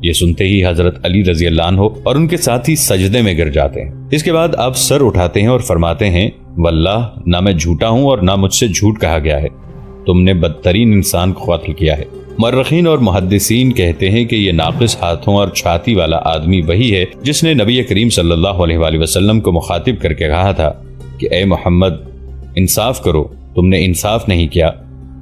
یہ سنتے ہی حضرت علی رضی اللہ عنہ اور ان کے ساتھی سجدے میں گر جاتے ہیں۔ اس کے بعد آپ سر اٹھاتے ہیں اور فرماتے ہیں، واللہ نہ میں جھوٹا ہوں اور نہ مجھ سے جھوٹ کہا گیا ہے، تم نے بدترین انسان کو قتل کیا ہے۔ مورخین اور محدثین کہتے ہیں کہ یہ ناقص ہاتھوں اور چھاتی والا آدمی وہی ہے جس نے نبی کریم صلی اللہ علیہ وآلہ وسلم کو مخاطب کر کے کہا تھا کہ اے محمد انصاف کرو، تم نے انصاف نہیں کیا،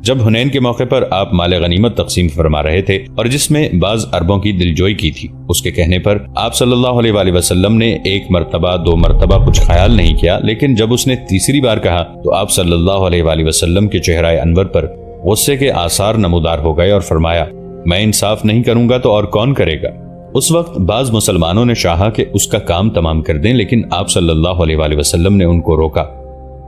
جب حنین کے موقع پر آپ مال غنیمت تقسیم فرما رہے تھے اور جس میں بعض عربوں کی دلجوئی کی تھی۔ اس کے کہنے پر آپ صلی اللہ علیہ وآلہ وسلم نے 1 مرتبہ 2 مرتبہ کچھ خیال نہیں کیا، لیکن جب اس نے تیسری بار کہا تو آپ صلی اللہ علیہ وآلہ وسلم کے چہرہ انور پر غصے کے آثار نمودار ہو گئے اور فرمایا، میں انصاف نہیں کروں گا تو اور کون کرے گا؟ اس وقت بعض مسلمانوں نے چاہا کہ اس کا کام تمام کر دیں، لیکن آپ صلی اللہ علیہ وآلہ وسلم نے ان کو روکا۔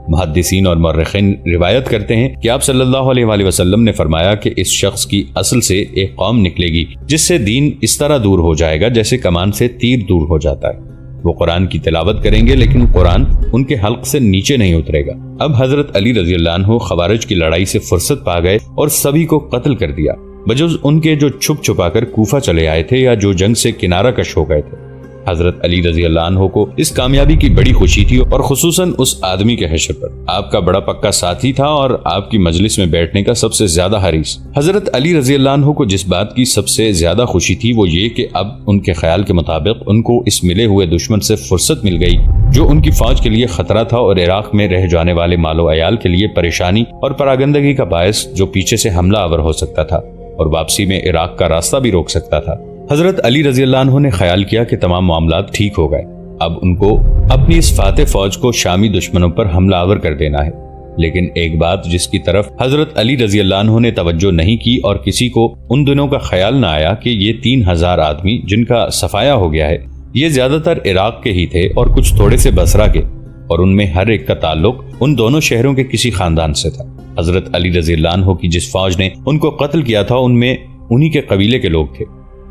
محدثین اور مورخین روایت کرتے ہیں کہ آپ صلی اللہ علیہ وآلہ وسلم نے فرمایا کہ اس شخص کی اصل سے ایک قوم نکلے گی جس سے دین اس طرح دور ہو جائے گا جیسے کمان سے تیر دور ہو جاتا ہے۔ وہ قرآن کی تلاوت کریں گے لیکن قرآن ان کے حلق سے نیچے نہیں اترے گا۔ اب حضرت علی رضی اللہ عنہ خوارج کی لڑائی سے فرصت پا گئے اور سبھی کو قتل کر دیا، بجز ان کے جو چھپ چھپا کر کوفہ چلے آئے تھے یا جو جنگ سے کنارہ کش ہو گئے تھے۔ حضرت علی رضی اللہ عنہ کو اس کامیابی کی بڑی خوشی تھی اور خصوصاً اس آدمی کے حشر پر۔ آپ کا بڑا پکا ساتھی تھا اور آپ کی مجلس میں بیٹھنے کا سب سے زیادہ حریص۔ حضرت علی رضی اللہ عنہ کو جس بات کی سب سے زیادہ خوشی تھی وہ یہ کہ اب ان کے خیال کے مطابق ان کو اس ملے ہوئے دشمن سے فرصت مل گئی جو ان کی فوج کے لیے خطرہ تھا اور عراق میں رہ جانے والے مال و عیال کے لیے پریشانی اور پراگندگی کا باعث جو پیچھے سے حملہ آور ہو سکتا تھا اور واپسی میں عراق کا راستہ بھی روک سکتا تھا۔ حضرت علی رضی اللہ عنہ نے خیال کیا کہ تمام معاملات ٹھیک ہو گئے، اب ان کو اپنی اس فاتح فوج کو شامی دشمنوں پر حملہ آور کر دینا ہے۔ لیکن ایک بات جس کی طرف حضرت علی رضی اللہ عنہ نے توجہ نہیں کی اور کسی کو ان دنوں کا خیال نہ آیا کہ یہ 3000 آدمی جن کا صفایا ہو گیا ہے یہ زیادہ تر عراق کے ہی تھے اور کچھ تھوڑے سے بصرہ کے، اور ان میں ہر ایک کا تعلق ان دونوں شہروں کے کسی خاندان سے تھا۔ حضرت علی رضی اللہ عنہ کی جس فوج نے ان کو قتل کیا تھا ان میں انہی کے قبیلے کے لوگ تھے۔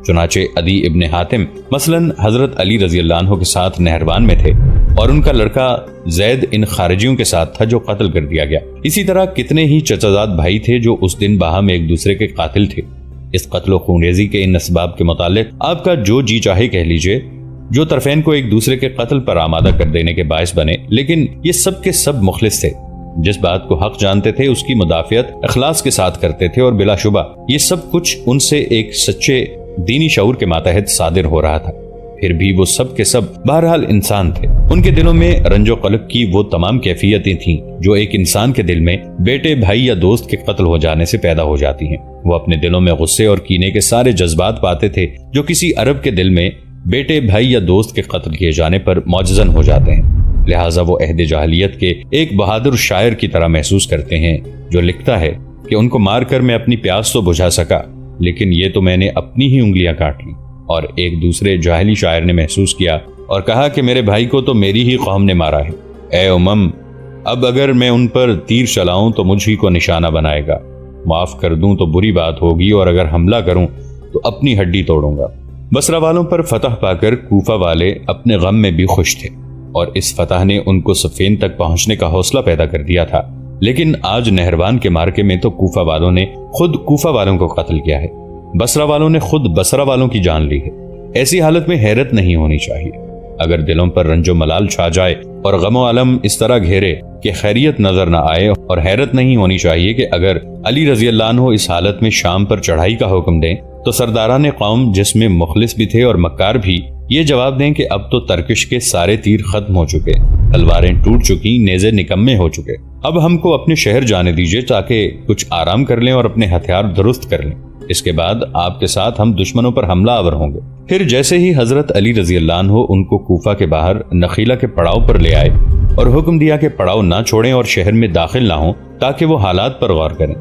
چنانچہ عدی ابن حاتم مثلاً حضرت علی رضی اللہ عنہ کے ساتھ نہروان میں تھے اور ان کا لڑکا زید ان خارجیوں کے ساتھ تھا جو قتل کر دیا گیا۔ اسی طرح کتنے ہی چچازاد بھائی تھے جو اس دن باہم ایک دوسرے کے قاتل تھے۔ اس قتل و خونریزی کے ان اسباب کے متعلق آپ کا جو جی چاہے کہہ لیجئے، جو طرفین کو ایک دوسرے کے قتل پر آمادہ کر دینے کے باعث بنے، لیکن یہ سب کے سب مخلص تھے، جس بات کو حق جانتے تھے اس کی مدافعت اخلاص کے ساتھ کرتے تھے اور بلا شبہ یہ سب کچھ ان سے ایک سچے دینی شعور کے ماتحت صادر ہو رہا تھا۔ پھر بھی وہ سب کے سب بہرحال انسان تھے، ان کے دلوں میں رنج و قلق کی وہ تمام کیفیتیں تھیں جو ایک انسان کے دل میں بیٹے، بھائی یا دوست کے قتل ہو جانے سے پیدا ہو جاتی ہیں۔ وہ اپنے دلوں میں غصے اور کینے کے سارے جذبات پاتے تھے جو کسی عرب کے دل میں بیٹے، بھائی یا دوست کے قتل کیے جانے پر معجزن ہو جاتے ہیں۔ لہٰذا وہ عہد جاہلیت کے ایک بہادر شاعر کی طرح محسوس کرتے ہیں جو لکھتا ہے کہ ان کو مار کر میں اپنی پیاس تو بجھا سکا، لیکن یہ تو میں نے اپنی ہی انگلیاں کاٹ لی۔ اور ایک دوسرے جاہلی شاعر نے محسوس کیا اور کہا کہ میرے بھائی کو تو میری ہی قوم نے مارا ہے۔ اے امم، اب اگر میں ان پر تیر چلاؤں تو مجھ ہی کو نشانہ بنائے گا، معاف کر دوں تو بری بات ہوگی اور اگر حملہ کروں تو اپنی ہڈی توڑوں گا۔ بصرہ والوں پر فتح پا کر کوفہ والے اپنے غم میں بھی خوش تھے اور اس فتح نے ان کو صفین تک پہنچنے کا حوصلہ پیدا کر دیا تھا۔ لیکن آج نہروان کے مارکے میں تو کوفہ والوں نے خود کوفہ والوں کو قتل کیا ہے، بصرہ والوں نے خود بصرہ والوں کی جان لی ہے۔ ایسی حالت میں حیرت نہیں ہونی چاہیے۔ اگر دلوں پر رنج و ملال چھا جائے اور غم و علم اس طرح گھیرے کہ خیریت نظر نہ آئے، اور حیرت نہیں ہونی چاہیے کہ اگر علی رضی اللہ عنہ اس حالت میں شام پر چڑھائی کا حکم دیں تو سرداران قوم جس میں مخلص بھی تھے اور مکار بھی یہ جواب دیں کہ اب تو ترکش کے سارے تیر ختم ہو چکے، تلواریں ٹوٹ چکی، نیزے نکمے ہو چکے، اب ہم کو اپنے شہر جانے دیجئے تاکہ کچھ آرام کر لیں اور اپنے ہتھیار درست کر لیں، اس کے بعد آپ کے ساتھ ہم دشمنوں پر حملہ آور ہوں گے۔ پھر جیسے ہی حضرت علی رضی اللہ عنہ ان کو کوفہ کے باہر نخیلہ کے پڑاؤ پر لے آئے اور حکم دیا کہ پڑاؤ نہ چھوڑیں اور شہر میں داخل نہ ہوں تاکہ وہ حالات پر غور کریں،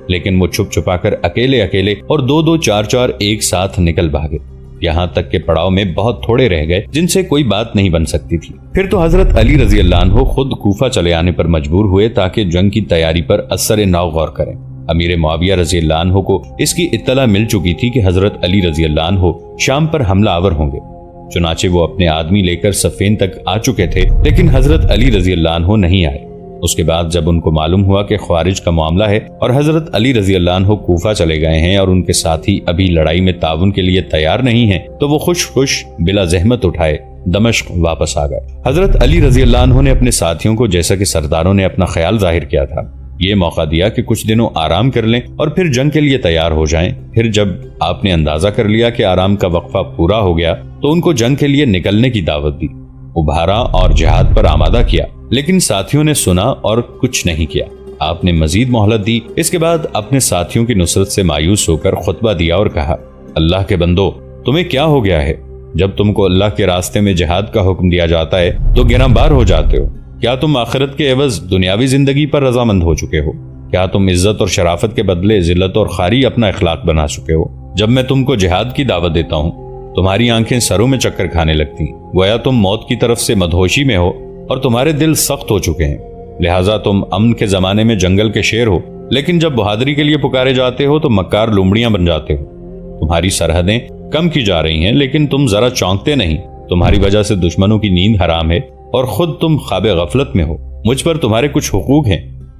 لیکن وہ چھپ چھپا کر اکیلے اکیلے اور 2-2 4-4 ایک ساتھ نکل بھاگے، یہاں تک کہ پڑاؤ میں بہت تھوڑے رہ گئے جن سے کوئی بات نہیں بن سکتی تھی۔ پھر تو حضرت علی رضی اللہ عنہ خود کوفہ چلے آنے پر مجبور ہوئے تاکہ جنگ کی تیاری پر اثر نو غور کریں۔ امیر معاویہ رضی اللہ عنہ کو اس کی اطلاع مل چکی تھی کہ حضرت علی رضی اللہ عنہ شام پر حملہ آور ہوں گے، چنانچہ وہ اپنے آدمی لے کر صفین تک آ چکے تھے، لیکن حضرت علی رضی اللہ عنہ نہیں آئے۔ اس کے بعد جب ان کو معلوم ہوا کہ خوارج کا معاملہ ہے اور حضرت علی رضی اللہ عنہ کوفہ چلے گئے ہیں اور ان کے ساتھی ابھی لڑائی میں تعاون کے لیے تیار نہیں ہیں، تو وہ خوش بلا زحمت اٹھائے دمشق واپس آ گئے۔ حضرت علی رضی اللہ عنہ نے اپنے ساتھیوں کو، جیسا کہ سرداروں نے اپنا خیال ظاہر کیا تھا، یہ موقع دیا کہ کچھ دنوں آرام کر لیں اور پھر جنگ کے لیے تیار ہو جائیں۔ پھر جب آپ نے اندازہ کر لیا کہ آرام کا وقفہ پورا ہو گیا تو ان کو جنگ کے لیے نکلنے کی دعوت دی، ابھارا اور جہاد پر آمادہ کیا، لیکن ساتھیوں نے سنا اور کچھ نہیں کیا۔ آپ نے مزید مہلت دی۔ اس کے بعد اپنے ساتھیوں کی نصرت سے مایوس ہو کر خطبہ دیا اور کہا، اللہ کے بندو، تمہیں کیا ہو گیا ہے؟ جب تم کو اللہ کے راستے میں جہاد کا حکم دیا جاتا ہے تو گراں بار ہو جاتے ہو۔ کیا تم آخرت کے عوض دنیاوی زندگی پر رضامند ہو چکے ہو؟ کیا تم عزت اور شرافت کے بدلے ذلت اور خواری اپنا اخلاق بنا چکے ہو؟ جب میں تم کو جہاد کی دعوت دیتا ہوں تمہاری آنکھیں سروں میں چکر کھانے لگتی ہیں، گویا تم موت کی طرف سے مدہوشی میں ہو اور تمہارے دل سخت ہو چکے ہیں، لہٰذا تم امن کے زمانے میں جنگل کے شیر ہو، لیکن جب بہادری کے لیے پکارے جاتے ہو تو مکار لومڑیاں بن جاتے ہو۔ تمہاری سرحدیں کم کی جا رہی ہیں لیکن تم ذرا چونکتے نہیں، تمہاری وجہ سے دشمنوں کی نیند حرام ہے اور خود تم خواب غفلت میں ہو۔ مجھ پر تمہارے کچھ حقوق ہیں،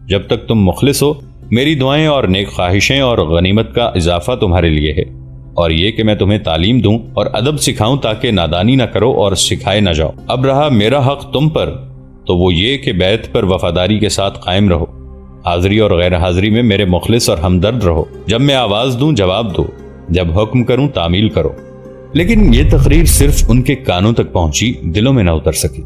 جب تک تم مخلص ہو میری دعائیں اور نیک خواہشیں اور غنیمت کا اضافہ تمہارے لیے ہے، اور یہ کہ میں تمہیں تعلیم دوں اور ادب سکھاؤں تاکہ نادانی نہ کرو اور سکھائے نہ جاؤ۔ اب رہا میرا حق تم پر تو وہ یہ کہ بیعت پر وفاداری کے ساتھ قائم رہو، حاضری اور غیر حاضری میں میرے مخلص اور ہمدرد رہو، جب میں آواز دوں جواب دو، جب حکم کروں تعمیل کرو۔ لیکن یہ تقریر صرف ان کے کانوں تک پہنچی، دلوں میں نہ اتر سکی،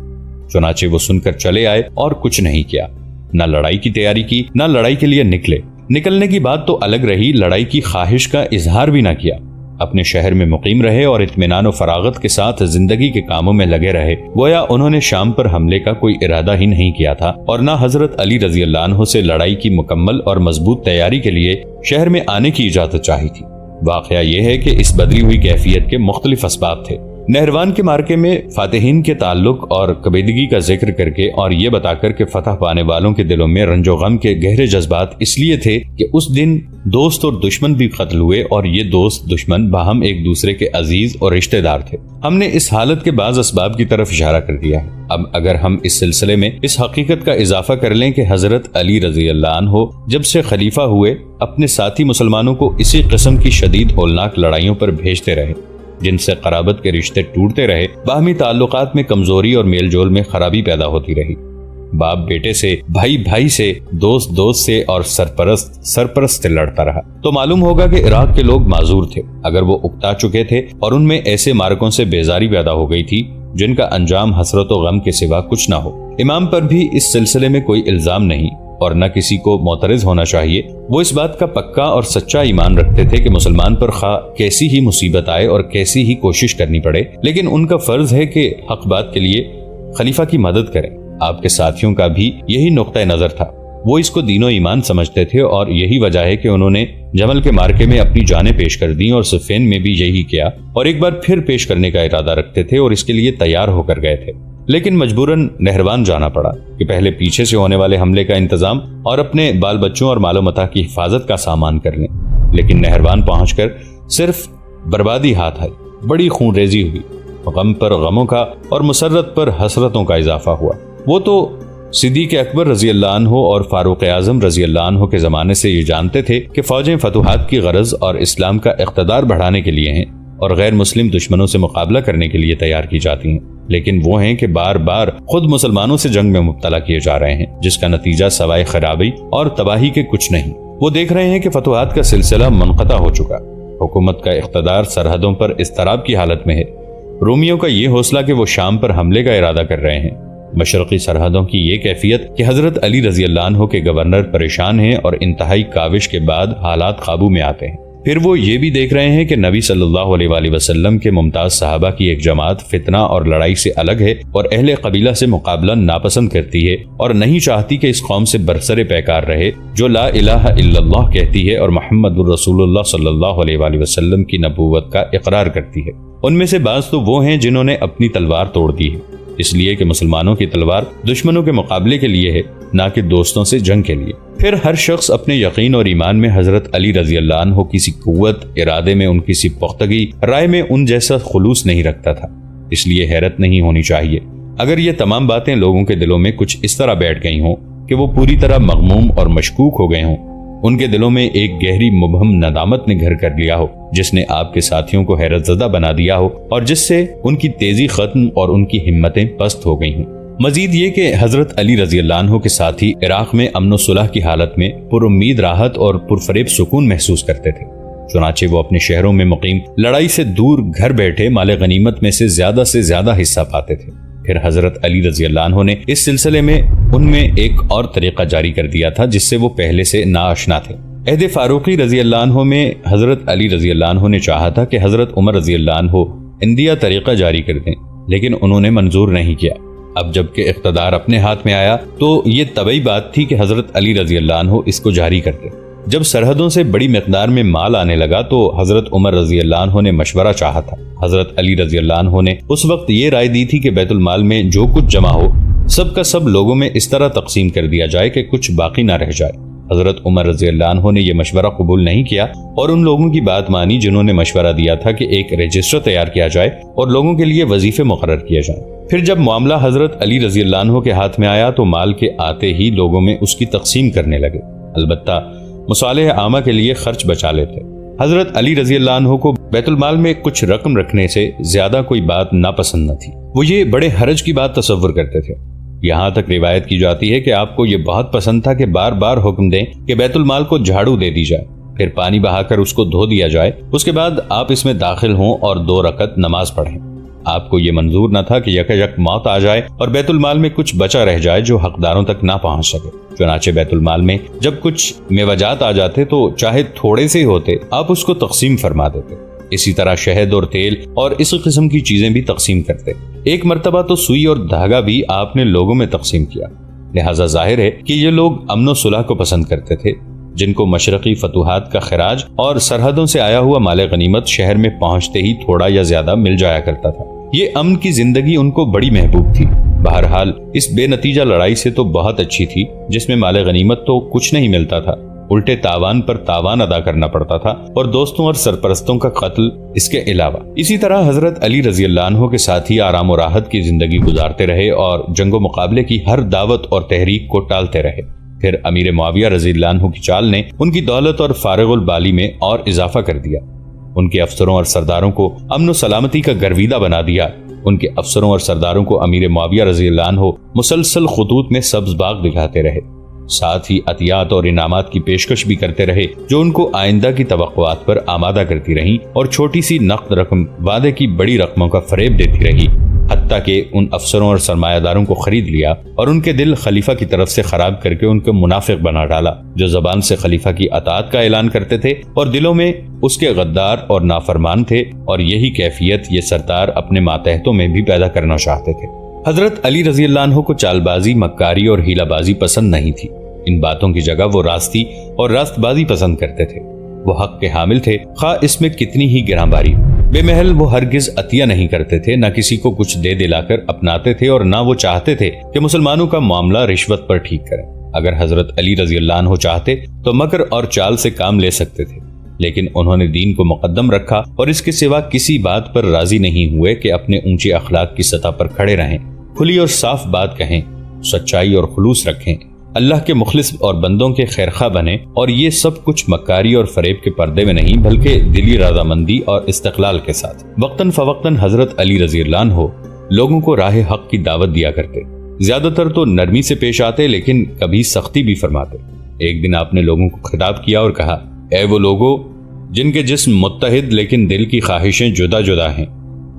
چنانچہ وہ سن کر چلے آئے اور کچھ نہیں کیا، نہ لڑائی کی تیاری کی، نہ لڑائی کے لیے نکلے۔ نکلنے کی بات تو الگ رہی، لڑائی کی خواہش کا اظہار بھی نہ کیا۔ اپنے شہر میں مقیم رہے اور اطمینان و فراغت کے ساتھ زندگی کے کاموں میں لگے رہے، گویا انہوں نے شام پر حملے کا کوئی ارادہ ہی نہیں کیا تھا اور نہ حضرت علی رضی اللہ عنہ سے لڑائی کی مکمل اور مضبوط تیاری کے لیے شہر میں آنے کی اجازت چاہی تھی۔ واقعہ یہ ہے کہ اس بدلی ہوئی کیفیت کے مختلف اسباب تھے۔ نہروان کے مارکے میں فاتحین کے تعلق اور کبیدگی کا ذکر کر کے اور یہ بتا کر کہ فتح پانے والوں کے دلوں میں رنج و غم کے گہرے جذبات اس لیے تھے کہ اس دن دوست اور دشمن بھی قتل ہوئے اور یہ دوست دشمن باہم ایک دوسرے کے عزیز اور رشتہ دار تھے۔ ہم نے اس حالت کے بعض اسباب کی طرف اشارہ کر دیا ہے۔ اب اگر ہم اس سلسلے میں اس حقیقت کا اضافہ کر لیں کہ حضرت علی رضی اللہ عنہ جب سے خلیفہ ہوئے اپنے ساتھی مسلمانوں کو اسی قسم کی شدید ہولناک لڑائیوں پر بھیجتے رہے جن سے قرابت کے رشتے ٹوٹتے رہے، باہمی تعلقات میں کمزوری اور میل جول میں خرابی پیدا ہوتی رہی، باپ بیٹے سے، بھائی بھائی سے، دوست دوست سے اور سرپرست سے لڑتا رہا، تو معلوم ہوگا کہ عراق کے لوگ معذور تھے اگر وہ اکتا چکے تھے اور ان میں ایسے مارکوں سے بیزاری پیدا ہو گئی تھی جن کا انجام حسرت و غم کے سوا کچھ نہ ہو۔ امام پر بھی اس سلسلے میں کوئی الزام نہیں اور نہ کسی کو معترض ہونا چاہیے۔ وہ اس بات کا پکا اور سچا ایمان رکھتے تھے کہ مسلمان پر خواہ کیسی ہی مصیبت آئے اور کیسی ہی کوشش کرنی پڑے، لیکن ان کا فرض ہے کہ حق بات کے لیے خلیفہ کی مدد کریں۔ آپ کے ساتھیوں کا بھی یہی نقطہ نظر تھا، وہ اس کو دین و ایمان سمجھتے تھے اور یہی وجہ ہے کہ انہوں نے جمل کے مارکے میں اپنی جانیں پیش کر دیں اور صفین میں بھی یہی کیا اور ایک بار پھر پیش کرنے کا ارادہ رکھتے تھے اور اس کے لیے تیار ہو کر گئے تھے، لیکن مجبوراً نہروان جانا پڑا کہ پہلے پیچھے سے ہونے والے حملے کا انتظام اور اپنے بال بچوں اور مال و متاع کی حفاظت کا سامان کر لیں۔ لیکن نہروان پہنچ کر صرف بربادی ہاتھ آئی، بڑی خون ریزی ہوئی، غم پر غموں کا اور مسرت پر حسرتوں کا اضافہ ہوا۔ وہ تو صدیق اکبر رضی اللہ عنہ اور فاروق اعظم رضی اللہ عنہ کے زمانے سے یہ جانتے تھے کہ فوجیں فتوحات کی غرض اور اسلام کا اقتدار بڑھانے کے لیے ہیں اور غیر مسلم دشمنوں سے مقابلہ کرنے کے لیے تیار کی جاتی ہیں، لیکن وہ ہیں کہ بار بار خود مسلمانوں سے جنگ میں مبتلا کیے جا رہے ہیں جس کا نتیجہ سوائے خرابی اور تباہی کے کچھ نہیں۔ وہ دیکھ رہے ہیں کہ فتوحات کا سلسلہ منقطع ہو چکا، حکومت کا اقتدار سرحدوں پر اضطراب کی حالت میں ہے۔ رومیوں کا یہ حوصلہ کہ وہ شام پر حملے کا ارادہ کر رہے ہیں، مشرقی سرحدوں کی یہ کیفیت کہ حضرت علی رضی اللہ عنہ کے گورنر پریشان ہیں اور انتہائی کاوش کے بعد حالات قابو میں آتے ہیں۔ پھر وہ یہ بھی دیکھ رہے ہیں کہ نبی صلی اللہ علیہ وآلہ وسلم کے ممتاز صحابہ کی ایک جماعت فتنہ اور لڑائی سے الگ ہے اور اہل قبیلہ سے مقابلہ ناپسند کرتی ہے اور نہیں چاہتی کہ اس قوم سے برسر پیکار رہے جو لا الہ الا اللہ کہتی ہے اور محمد الرسول اللہ صلی اللہ علیہ وآلہ وسلم کی نبوت کا اقرار کرتی ہے۔ ان میں سے بعض تو وہ ہیں جنہوں نے اپنی تلوار توڑ دی ہے، اس لیے کہ مسلمانوں کی تلوار دشمنوں کے مقابلے کے لیے ہے، نہ کہ دوستوں سے جنگ کے لیے۔ پھر ہر شخص اپنے یقین اور ایمان میں حضرت علی رضی اللہ عنہ کی سی قوت، ارادے میں ان کی سی پختگی، رائے میں ان جیسا خلوص نہیں رکھتا تھا، اس لیے حیرت نہیں ہونی چاہیے اگر یہ تمام باتیں لوگوں کے دلوں میں کچھ اس طرح بیٹھ گئی ہوں کہ وہ پوری طرح مغموم اور مشکوک ہو گئے ہوں، ان کے دلوں میں ایک گہری مبہم ندامت نے گھر کر لیا ہو جس نے آپ کے ساتھیوں کو حیرت زدہ بنا دیا ہو اور جس سے ان کی تیزی ختم اور ان کی ہمتیں پست ہو گئی ہوں۔ مزید یہ کہ حضرت علی رضی اللہ عنہ کے ساتھی عراق میں امن و صلح کی حالت میں پر امید راحت اور پرفریب سکون محسوس کرتے تھے، چنانچہ وہ اپنے شہروں میں مقیم لڑائی سے دور گھر بیٹھے مال غنیمت میں سے زیادہ حصہ پاتے تھے۔ پھر حضرت علی رضی اللہ عنہ نے اس سلسلے میں ان میں ایک اور طریقہ جاری کر دیا تھا جس سے وہ پہلے سے ناآشنا تھے۔ عہد فاروقی رضی اللہ عنہ میں حضرت علی رضی اللہ عنہ نے چاہا تھا کہ حضرت عمر رضی اللہ عنہ اندیہ طریقہ جاری کر دیں، لیکن انہوں نے منظور نہیں کیا۔ اب جب کہ اقتدار اپنے ہاتھ میں آیا تو یہ طبعی بات تھی کہ حضرت علی رضی اللہ عنہ اس کو جاری کرتے۔ جب سرحدوں سے بڑی مقدار میں مال آنے لگا تو حضرت عمر رضی اللہ عنہ نے مشورہ چاہا تھا۔ حضرت علی رضی اللہ عنہ نے اس وقت یہ رائے دی تھی کہ بیت المال میں جو کچھ جمع ہو سب کا سب لوگوں میں اس طرح تقسیم کر دیا جائے کہ کچھ باقی نہ رہ جائے۔ حضرت عمر رضی اللہ عنہ نے یہ مشورہ قبول نہیں کیا اور ان لوگوں کی بات مانی جنہوں نے مشورہ دیا تھا کہ ایک رجسٹر تیار کیا جائے اور لوگوں کے لیے وظیفے مقرر کیے جائیں۔ پھر جب معاملہ حضرت علی رضی اللہ عنہ کے ہاتھ میں آیا تو مال کے آتے ہی لوگوں میں اس کی تقسیم کرنے لگے، البتہ مصالح عامہ کے لیے خرچ بچا لیتے۔ حضرت علی رضی اللہ عنہ کو بیت المال میں کچھ رقم رکھنے سے زیادہ کوئی بات ناپسند نہ تھی، وہ یہ بڑے حرج کی بات تصور کرتے تھے۔ یہاں تک روایت کی جاتی ہے کہ آپ کو یہ بہت پسند تھا کہ بار بار حکم دیں کہ بیت المال کو جھاڑو دے دی جائے، پھر پانی بہا کر اس کو دھو دیا جائے، اس کے بعد آپ اس میں داخل ہوں اور 2 رکعت نماز پڑھیں۔ آپ کو یہ منظور نہ تھا کہ یک موت آ جائے اور بیت المال میں کچھ بچا رہ جائے جو حقداروں تک نہ پہنچ سکے۔ چنانچہ بیت المال میں جب کچھ میوجات آ جاتے تو چاہے تھوڑے سے ہوتے آپ اس کو تقسیم فرما دیتے۔ اسی طرح شہد اور تیل اور اس قسم کی چیزیں بھی تقسیم کرتے۔ ایک مرتبہ تو سوئی اور دھاگا بھی آپ نے لوگوں میں تقسیم کیا۔ لہٰذا ظاہر ہے کہ یہ لوگ امن و صلح کو پسند کرتے تھے، جن کو مشرقی فتوحات کا خراج اور سرحدوں سے آیا ہوا مال غنیمت شہر میں پہنچتے ہی تھوڑا یا زیادہ مل جایا کرتا تھا۔ یہ امن کی زندگی ان کو بڑی محبوب تھی۔ بہرحال اس بے نتیجہ لڑائی سے تو بہت اچھی تھی جس میں مال غنیمت تو کچھ نہیں ملتا تھا، الٹے تاوان پر تاوان ادا کرنا پڑتا تھا اور دوستوں اور سرپرستوں کا قتل اس کے علاوہ۔ اسی طرح حضرت علی رضی اللہ عنہ کے ساتھی آرام و راحت کی زندگی گزارتے رہے اور جنگ و مقابلے کی ہر دعوت اور تحریک کو ٹالتے رہے۔ پھر امیر معاویہ رضی اللہ عنہ کی چال نے ان کی دولت اور فارغ البالی میں اور اضافہ کر دیا۔ ان کے افسروں اور سرداروں کو امن و سلامتی کا گرویدہ بنا دیا۔ ان کے افسروں اور سرداروں کو امیر معاویہ رضی اللہ عنہ مسلسل خطوط میں سبز باغ دکھاتے رہے، ساتھ ہی عطیات اور انعامات کی پیشکش بھی کرتے رہے جو ان کو آئندہ کی توقعات پر آمادہ کرتی رہیں اور چھوٹی سی نقد رقم وعدے کی بڑی رقموں کا فریب دیتی رہی، حتیٰ کہ ان افسروں اور سرمایہ داروں کو خرید لیا اور ان کے دل خلیفہ کی طرف سے خراب کر کے ان کو منافق بنا ڈالا، جو زبان سے خلیفہ کی اطاعت کا اعلان کرتے تھے اور دلوں میں اس کے غدار اور نافرمان تھے، اور یہی کیفیت یہ سردار اپنے ماتحتوں میں بھی پیدا کرنا چاہتے تھے۔ حضرت علی رضی اللہ عنہ کو چال بازی، مکاری اور ہیلہ بازی پسند نہیں تھی۔ ان باتوں کی جگہ وہ راستی اور راست بازی پسند کرتے تھے۔ وہ حق کے حامل تھے، خواہ اس میں کتنی ہی گراں باری۔ بے محل وہ ہرگز عطیہ نہیں کرتے تھے، نہ کسی کو کچھ دے دلا کر اپناتے تھے، اور نہ وہ چاہتے تھے کہ مسلمانوں کا معاملہ رشوت پر ٹھیک کریں۔ اگر حضرت علی رضی اللہ عنہ چاہتے تو مکر اور چال سے کام لے سکتے تھے، لیکن انہوں نے دین کو مقدم رکھا اور اس کے سوا کسی بات پر راضی نہیں ہوئے کہ اپنے اونچے اخلاق کی سطح پر کھڑے رہیں، کھلی اور صاف بات کہیں، سچائی اور خلوص رکھیں، اللہ کے مخلص اور بندوں کے خیرخواہ بنیں، اور یہ سب کچھ مکاری اور فریب کے پردے میں نہیں بلکہ دلی رضامندی اور استقلال کے ساتھ۔ وقتاً فوقتاً حضرت علی رضی اللہ عنہ لوگوں کو راہ حق کی دعوت دیا کرتے، زیادہ تر تو نرمی سے پیش آتے لیکن کبھی سختی بھی فرماتے۔ ایک دن آپ نے لوگوں کو خطاب کیا اور کہا، اے وہ لوگوں جن کے جسم متحد لیکن دل کی خواہشیں جدا جدا ہیں،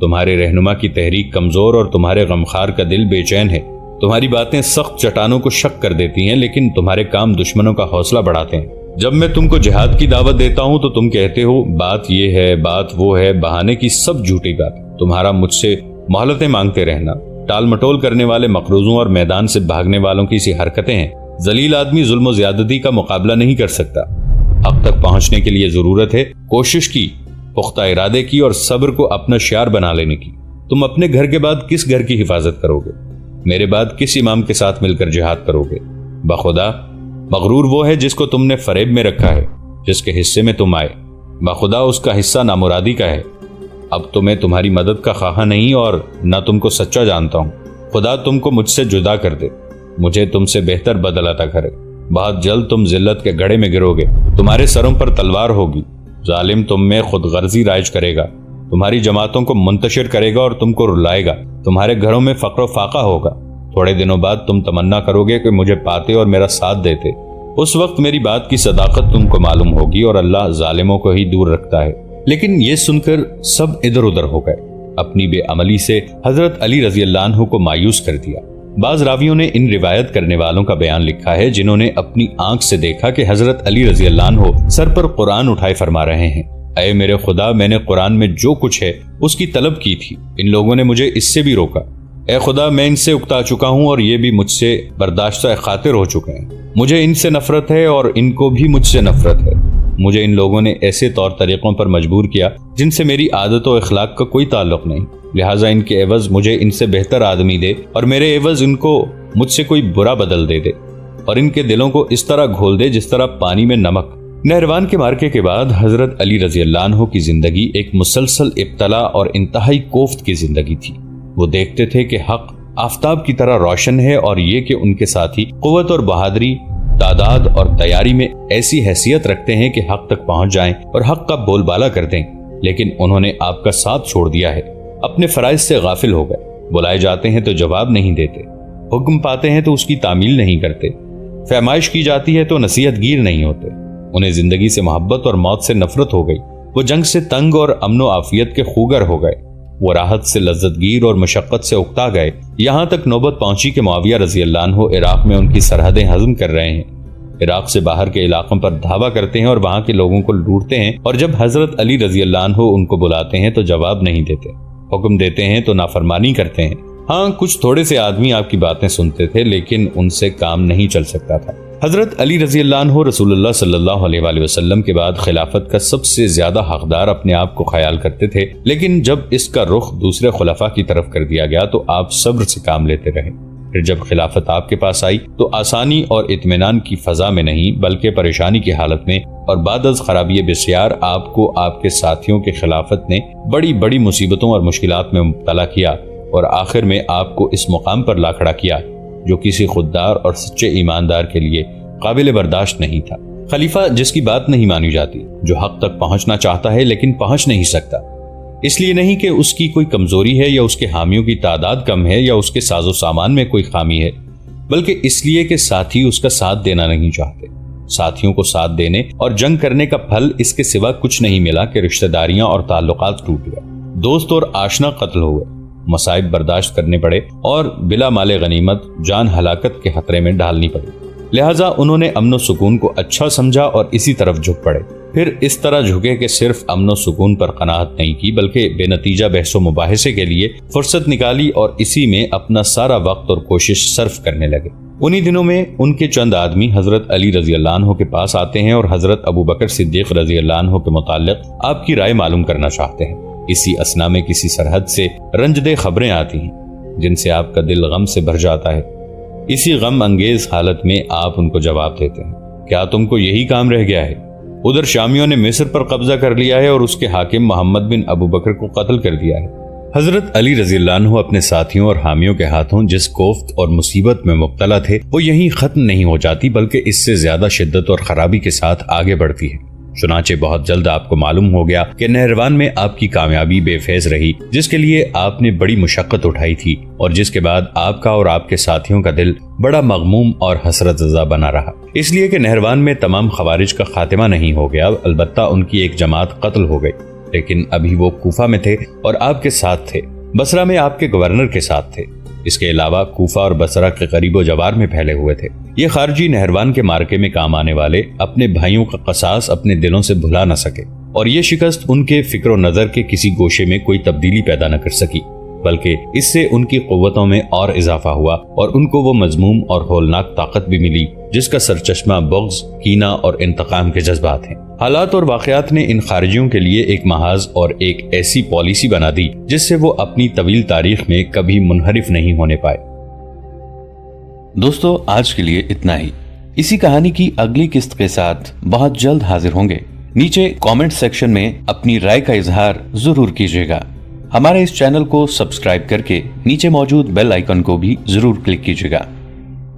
تمہارے رہنما کی تحریک کمزور اور تمہارے غمخوار کا دل بے چین ہے، تمہاری باتیں سخت چٹانوں کو شک کر دیتی ہیں لیکن تمہارے کام دشمنوں کا حوصلہ بڑھاتے ہیں۔ جب میں تم کو جہاد کی دعوت دیتا ہوں تو تم کہتے ہو بات یہ ہے، بات وہ ہے، بہانے کی سب جھوٹی بات۔ تمہارا مجھ سے مہلتیں مانگتے رہنا، ٹال مٹول کرنے والے مقروضوں اور میدان سے بھاگنے والوں کی سی حرکتیں ہیں۔ ذلیل آدمی ظلم و زیادتی کا مقابلہ نہیں کر سکتا۔ حق تک پہنچنے کے لیے ضرورت ہے کوشش کی، پختہ ارادے کی اور صبر کو اپنا شعار بنا لینے کی۔ تم اپنے گھر کے بعد کس گھر کی حفاظت کرو گے؟ میرے بعد کس امام کے ساتھ مل کر جہاد کرو گے؟ بخدا مغرور وہ ہے جس کو تم نے فریب میں رکھا ہے، جس کے حصے میں تم آئے، بخدا اس کا حصہ نامرادی کا ہے۔ اب تو میں تمہاری مدد کا خواہاں نہیں اور نہ تم کو سچا جانتا ہوں، خدا تم کو مجھ سے جدا کر دے۔ مجھے تم سے بہتر بدلہ عطا کرے۔ بہت جلد تم ذلت کے گڑھے میں گرو گے، تمہارے سروں پر تلوار ہوگی، ظالم تم میں خود غرضی رائج کرے گا، تمہاری جماعتوں کو منتشر کرے گا اور تم کو رلائے گا، تمہارے گھروں میں فقر و فاقہ ہوگا۔ تھوڑے دنوں بعد تم تمنا کرو گے کہ مجھے پاتے اور میرا ساتھ دیتے، اس وقت میری بات کی صداقت تم کو معلوم ہوگی اور اللہ ظالموں کو ہی دور رکھتا ہے۔ لیکن یہ سن کر سب ادھر ادھر ہو گئے۔ اپنی بے عملی سے حضرت علی رضی اللہ عنہ کو مایوس کر دیا۔ بعض راویوں نے ان روایت کرنے والوں کا بیان لکھا ہے جنہوں نے اپنی آنکھ سے دیکھا کہ حضرت علی رضی اللہ عنہ سر پر قرآن اٹھائے فرما رہے ہیں، اے میرے خدا، میں نے قرآن میں جو کچھ ہے اس کی طلب کی تھی، ان لوگوں نے مجھے اس سے بھی روکا۔ اے خدا، میں ان سے اکتا چکا ہوں اور یہ بھی مجھ سے برداشتہ خاطر ہو چکے ہیں، مجھے ان سے نفرت ہے اور ان کو بھی مجھ سے نفرت ہے۔ مجھے ان لوگوں نے ایسے طور طریقوں پر مجبور کیا جن سے میری عادت و اخلاق کا کوئی تعلق نہیں، لہٰذا ان کے عوض مجھے ان سے بہتر آدمی دے اور میرے عوض ان کو مجھ سے کوئی برا بدل دے اور ان کے دلوں کو اس طرح گھول دے جس طرح پانی میں نمک۔ نہروان کے مارکے کے بعد حضرت علی رضی اللہ عنہ کی زندگی ایک مسلسل ابتلا اور انتہائی کوفت کی زندگی تھی۔ وہ دیکھتے تھے کہ حق آفتاب کی طرح روشن ہے اور یہ کہ ان کے ساتھی قوت اور بہادری، تعداد اور تیاری میں ایسی حیثیت رکھتے ہیں کہ حق تک پہنچ جائیں اور حق کا بول بالا کر دیں، لیکن انہوں نے آپ کا ساتھ چھوڑ دیا ہے، اپنے فرائض سے غافل ہو گئے، بلائے جاتے ہیں تو جواب نہیں دیتے، حکم پاتے ہیں تو اس کی تعمیل نہیں کرتے، فرمائش کی جاتی ہے تو نصیحت گیر نہیں ہوتے۔ انہیں زندگی سے محبت اور موت سے نفرت ہو گئی، وہ جنگ سے تنگ اور امن و عافیت کے خوگر ہو گئے، وہ راحت سے لذت گیر اور مشقت سے اکتا گئے، یہاں تک نوبت پہنچی کہ معاویہ رضی اللہ عنہ عراق میں ان کی سرحدیں ہضم کر رہے ہیں، عراق سے باہر کے علاقوں پر دھاوا کرتے ہیں اور وہاں کے لوگوں کو لوٹتے ہیں، اور جب حضرت علی رضی اللہ عنہ ان کو بلاتے ہیں تو جواب نہیں دیتے، حکم دیتے ہیں تو نافرمانی کرتے ہیں۔ ہاں، کچھ تھوڑے سے آدمی آپ کی باتیں سنتے تھے لیکن ان سے کام نہیں چل سکتا تھا۔ حضرت علی رضی اللہ عنہ رسول اللہ صلی اللہ علیہ وآلہ وسلم کے بعد خلافت کا سب سے زیادہ حقدار اپنے آپ کو خیال کرتے تھے، لیکن جب اس کا رخ دوسرے خلفاء کی طرف کر دیا گیا تو آپ صبر سے کام لیتے رہے۔ پھر جب خلافت آپ کے پاس آئی تو آسانی اور اطمینان کی فضا میں نہیں بلکہ پریشانی کی حالت میں، اور بعد از خرابی بسیار آپ کو آپ کے ساتھیوں کے خلافت نے بڑی بڑی مصیبتوں اور مشکلات میں مبتلا کیا اور آخر میں آپ کو اس مقام پر لا کھڑا کیا جو کسی خوددار اور سچے ایماندار کے لیے قابل برداشت نہیں تھا۔ خلیفہ جس کی بات نہیں مانی جاتی، جو حق تک پہنچنا چاہتا ہے لیکن پہنچ نہیں سکتا، اس لیے نہیں کہ اس کی کوئی کمزوری ہے یا اس کے حامیوں کی تعداد کم ہے یا اس کے ساز و سامان میں کوئی خامی ہے، بلکہ اس لیے کہ ساتھی اس کا ساتھ دینا نہیں چاہتے۔ ساتھیوں کو ساتھ دینے اور جنگ کرنے کا پھل اس کے سوا کچھ نہیں ملا کہ رشتہ داریاں اور تعلقات ٹوٹ گئے، دوست اور آشنا قتل ہوئے، مصائب برداشت کرنے پڑے اور بلا مال غنیمت جان ہلاکت کے خطرے میں ڈالنی پڑی۔ لہٰذا انہوں نے امن و سکون کو اچھا سمجھا اور اسی طرف جھک پڑے، پھر اس طرح جھکے کہ صرف امن و سکون پر قناعت نہیں کی بلکہ بے نتیجہ بحث و مباحثے کے لیے فرصت نکالی اور اسی میں اپنا سارا وقت اور کوشش صرف کرنے لگے۔ انہی دنوں میں ان کے چند آدمی حضرت علی رضی اللہ عنہ کے پاس آتے ہیں اور حضرت ابو بکر صدیق رضی اللہ عنہ کے متعلق آپ کی رائے معلوم کرنا چاہتے ہیں۔ اسی اثنا میں کسی سرحد سے رنجدہ خبریں آتی ہیں جن سے آپ کا دل غم سے بھر جاتا ہے۔ اسی غم انگیز حالت میں آپ ان کو جواب دیتے ہیں، کیا تم کو یہی کام رہ گیا ہے؟ ادھر شامیوں نے مصر پر قبضہ کر لیا ہے اور اس کے حاکم محمد بن ابو بکر کو قتل کر دیا ہے۔ حضرت علی رضی اللہ عنہ اپنے ساتھیوں اور حامیوں کے ہاتھوں جس کوفت اور مصیبت میں مبتلا تھے وہ یہیں ختم نہیں ہو جاتی بلکہ اس سے زیادہ شدت اور خرابی کے ساتھ آگے بڑھتی ہے۔ چنانچہ بہت جلد آپ کو معلوم ہو گیا کہ نہروان میں آپ کی کامیابی بے فیض رہی، جس کے لیے آپ نے بڑی مشقت اٹھائی تھی اور جس کے بعد آپ کا اور آپ کے ساتھیوں کا دل بڑا مغموم اور حسرت زدہ بنا رہا، اس لیے کہ نہروان میں تمام خوارج کا خاتمہ نہیں ہو گیا، البتہ ان کی ایک جماعت قتل ہو گئی، لیکن ابھی وہ کوفہ میں تھے اور آپ کے ساتھ تھے، بصرہ میں آپ کے گورنر کے ساتھ تھے، اس کے علاوہ کوفہ اور بصرہ کے قریب و جوار میں پھیلے ہوئے تھے۔ یہ خارجی نہروان کے مارکے میں کام آنے والے اپنے بھائیوں کا قصاص اپنے دلوں سے بھلا نہ سکے، اور یہ شکست ان کے فکر و نظر کے کسی گوشے میں کوئی تبدیلی پیدا نہ کر سکی، بلکہ اس سے ان کی قوتوں میں اور اضافہ ہوا اور ان کو وہ مذموم اور ہولناک طاقت بھی ملی جس کا سرچشمہ بغض، کینہ اور انتقام کے جذبات ہیں۔ حالات اور واقعات نے ان خارجیوں کے لیے ایک محاذ اور ایک ایسی پالیسی بنا دی جس سے وہ اپنی طویل تاریخ میں کبھی منحرف نہیں ہونے پائے۔ دوستو، آج کے لیے اتنا ہی۔ اسی کہانی کی اگلی قسط کے ساتھ بہت جلد حاضر ہوں گے۔ نیچے کامنٹ سیکشن میں اپنی رائے کا اظہار ضرور کیجیے گا۔ ہمارے اس چینل کو سبسکرائب کر کے نیچے موجود بیل آئیکن کو بھی ضرور کلک کیجیے گا۔